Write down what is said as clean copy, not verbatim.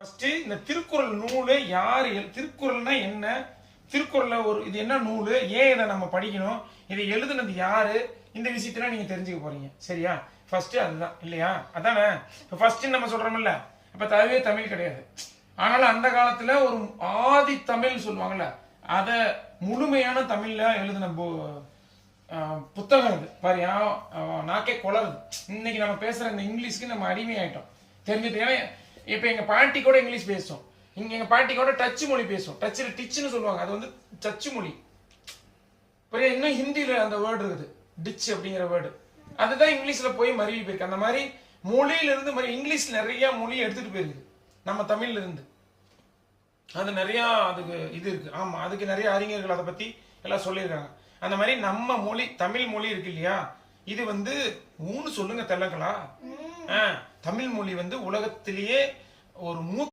First இந்த திருக்குறள் நூலு யாரு திருக்குறள்னா என்ன, திருக்குறள்ல ஒரு இது என்ன நூலு, ஏன் இதை நம்ம படிக்கணும், இதை எழுதுனது யாரு, இந்த விஷயத்தெல்லாம் நீங்க தெரிஞ்சுக்க போறீங்க. சரியா? ஃபர்ஸ்ட் அதுதான் இல்லையா? அதானே ஃபர்ஸ்ட் நம்ம சொல்றோம்ல. அப்ப தவிர தமிழ் கிடையாது. ஆனாலும் அந்த காலத்துல ஒரு ஆதி தமிழ் சொல்லுவாங்கல்ல, அத முழுமையான தமிழ்ல எழுதின புத்தகம் இது பாரு. நாக்கே குளருது. இன்னைக்கு நம்ம பேசுற இந்த இங்கிலீஷ்க்கு நம்ம அடிமையாயிட்டோம். தெரிஞ்சுட்டு ஏன்னா இப்ப எங்க பாட்டி கூட இங்கிலீஷ் பேசும், இங்க எங்க பாட்டி கூட டச் மொழி பேசும். டச்சில் டிச்சுன்னு சொல்லுவாங்க, அது வந்து டச்சு மொழி. இன்னும் ஹிந்தியில அந்த வேர்டு இருக்குது, டிச் அப்படிங்கிற வேர்டு. அதுதான் இங்கிலீஷ்ல போய் மருவி போயிருக்கு. அந்த மாதிரி மொழியில இருந்து இங்கிலீஷ் நிறைய மொழி எடுத்துட்டு போயிருக்கு நம்ம தமிழ்ல இருந்து. அது நிறைய அதுக்கு இது இருக்கு. ஆமா, அதுக்கு நிறைய அறிஞர்கள் அதை பத்தி எல்லாம் சொல்லியிருக்காங்க. அந்த மாதிரி நம்ம மொழி தமிழ் மொழி இருக்கு இல்லையா, இது வந்து சொல்லுங்க தெல்லங்களா, தமிழ் மொழி வந்து உலகத்திலேயே ஒரு